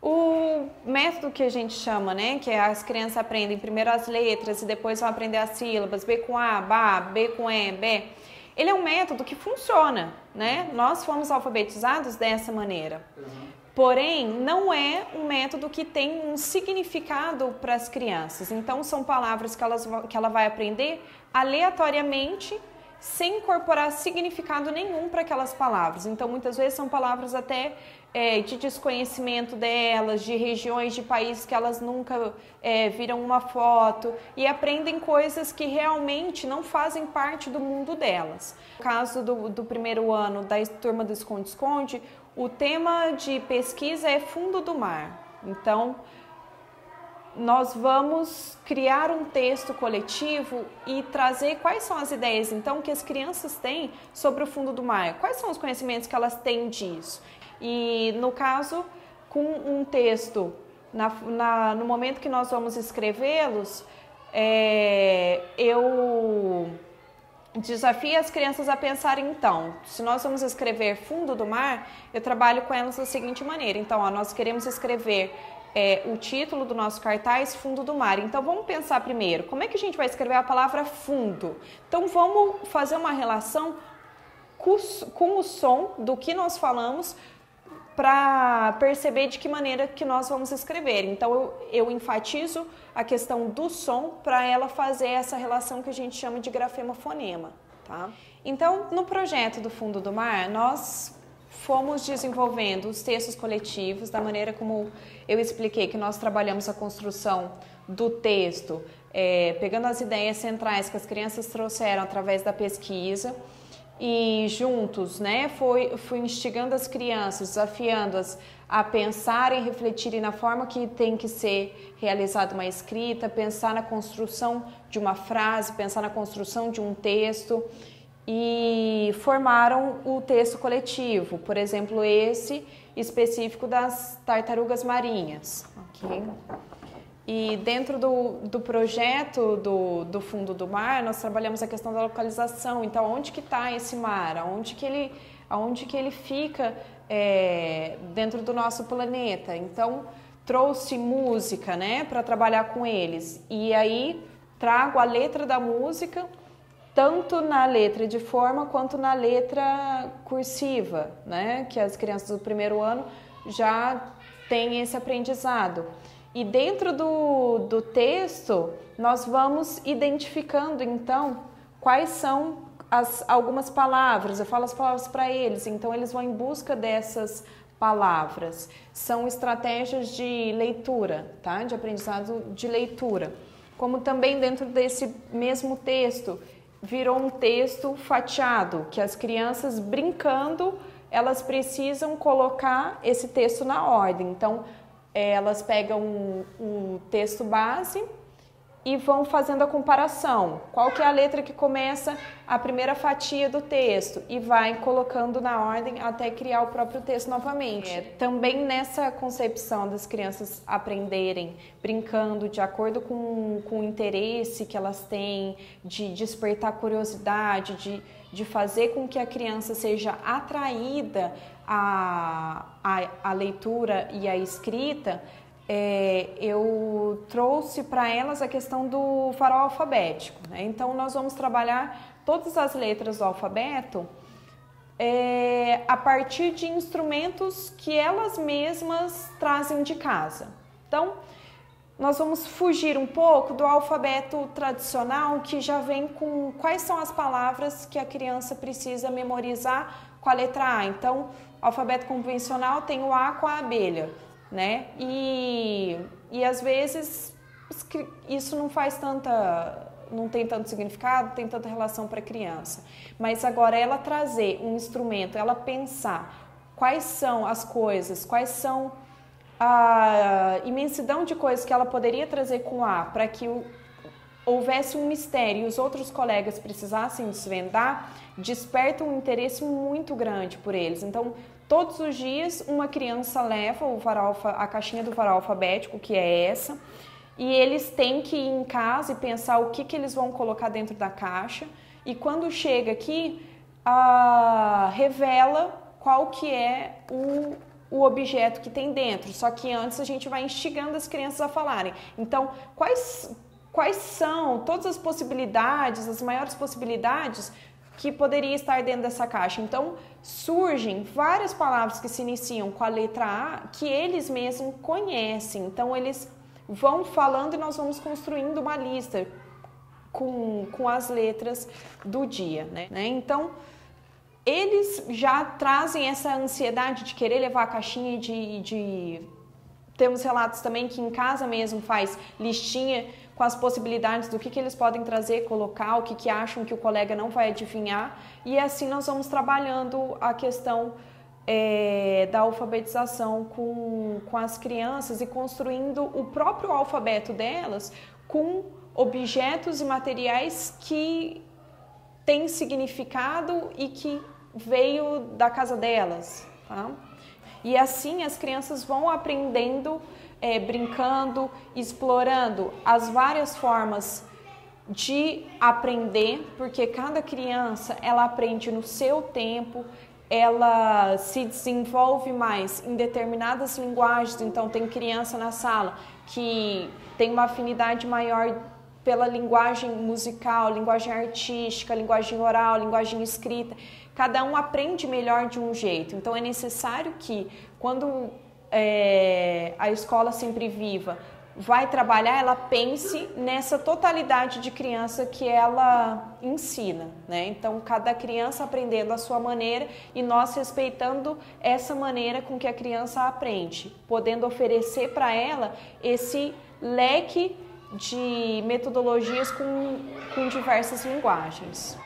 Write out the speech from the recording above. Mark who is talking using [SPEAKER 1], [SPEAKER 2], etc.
[SPEAKER 1] O método que a gente chama, né, que é as crianças aprendem primeiro as letras e depois vão aprender as sílabas, B com A, Bá, B com E, Bé, ele é um método que funciona, né? Nós fomos alfabetizados dessa maneira. Porém, não é um método que tem um significado para as crianças. Então, são palavras que ela vai aprender aleatoriamente, sem incorporar significado nenhum para aquelas palavras. Então, muitas vezes são palavras até de desconhecimento delas, de regiões, de países que elas nunca viram uma foto e aprendem coisas que realmente não fazem parte do mundo delas. No caso do primeiro ano da turma do Esconde-Esconde, o tema de pesquisa é fundo do mar. Então, nós vamos criar um texto coletivo e trazer quais são as ideias, então, que as crianças têm sobre o fundo do mar. Quais são os conhecimentos que elas têm disso? E, no caso, com um texto, no momento que nós vamos escrevê-los, eu desafio as crianças a pensarem, então, se nós vamos escrever fundo do mar, eu trabalho com elas da seguinte maneira. Então, nós queremos escrever o título do nosso cartaz, fundo do mar. Então, vamos pensar primeiro, como é que a gente vai escrever a palavra fundo? Então, vamos fazer uma relação com o som do que nós falamos para perceber de que maneira que nós vamos escrever. Então, eu enfatizo a questão do som para ela fazer essa relação que a gente chama de grafema-fonema, tá? Então, no projeto do Fundo do Mar, nós fomos desenvolvendo os textos coletivos da maneira como eu expliquei, que nós trabalhamos a construção do texto, pegando as ideias centrais que as crianças trouxeram através da pesquisa, e juntos, né, fui instigando as crianças, desafiando-as a pensarem e refletirem na forma que tem que ser realizada uma escrita, pensar na construção de uma frase, pensar na construção de um texto, e formaram o texto coletivo, por exemplo, esse específico das tartarugas marinhas. Okay? E dentro do projeto do Fundo do Mar, nós trabalhamos a questão da localização. Então, onde que está esse mar? Aonde que ele fica dentro do nosso planeta? Então, trouxe música, né, para trabalhar com eles. E aí, trago a letra da música, tanto na letra de forma quanto na letra cursiva, né, que as crianças do primeiro ano já têm esse aprendizado. E dentro do texto, nós vamos identificando, então, quais são algumas palavras. Eu falo as palavras para eles, então eles vão em busca dessas palavras. São estratégias de leitura, tá? De aprendizado de leitura. Como também dentro desse mesmo texto, virou um texto fatiado, que as crianças brincando, elas precisam colocar esse texto na ordem. Então, elas pegam um texto base e vão fazendo a comparação. Qual que é a letra que começa a primeira fatia do texto? E vai colocando na ordem até criar o próprio texto novamente. Também nessa concepção das crianças aprenderem brincando de acordo com o interesse que elas têm, de despertar curiosidade, de fazer com que a criança seja atraída à leitura e à escrita, eu trouxe para elas a questão do farol alfabético, né? Então, nós vamos trabalhar todas as letras do alfabeto a partir de instrumentos que elas mesmas trazem de casa. Então, nós vamos fugir um pouco do alfabeto tradicional, que já vem com quais são as palavras que a criança precisa memorizar com a letra A. Então, o alfabeto convencional tem o A com a abelha, né? E às vezes isso não tem tanto significado, não tem tanta relação para a criança. Mas agora ela trazer um instrumento, ela pensar quais são as coisas, quais são a imensidão de coisas que ela poderia trazer com A, para que houvesse um mistério e os outros colegas precisassem desvendar, desperta um interesse muito grande por eles. Então, todos os dias, uma criança leva a caixinha do farol alfabético, que é essa, e eles têm que ir em casa e pensar o que eles vão colocar dentro da caixa, e quando chega aqui, revela qual que é o objeto que tem dentro, só que antes a gente vai instigando as crianças a falarem. Então, quais são todas as possibilidades, as maiores possibilidades que poderia estar dentro dessa caixa? Então, surgem várias palavras que se iniciam com a letra A que eles mesmos conhecem. Então, eles vão falando e nós vamos construindo uma lista com as letras do dia, né? Então, eles já trazem essa ansiedade de querer levar a caixinha Temos relatos também que em casa mesmo faz listinha com as possibilidades do que eles podem trazer, colocar, o que acham que o colega não vai adivinhar. E assim nós vamos trabalhando a questão da alfabetização com as crianças e construindo o próprio alfabeto delas com objetos e materiais que têm significado e que veio da casa delas, tá? E assim as crianças vão aprendendo, brincando, explorando as várias formas de aprender, porque cada criança ela aprende no seu tempo, ela se desenvolve mais em determinadas linguagens. Então tem criança na sala que tem uma afinidade maior pela linguagem musical, linguagem artística, linguagem oral, linguagem escrita. Cada um aprende melhor de um jeito. Então é necessário que, quando a Escola Sempre Viva vai trabalhar, ela pense nessa totalidade de criança que ela ensina, né? Então, cada criança aprendendo à sua maneira e nós respeitando essa maneira com que a criança aprende, podendo oferecer para ela esse leque de metodologias com diversas linguagens.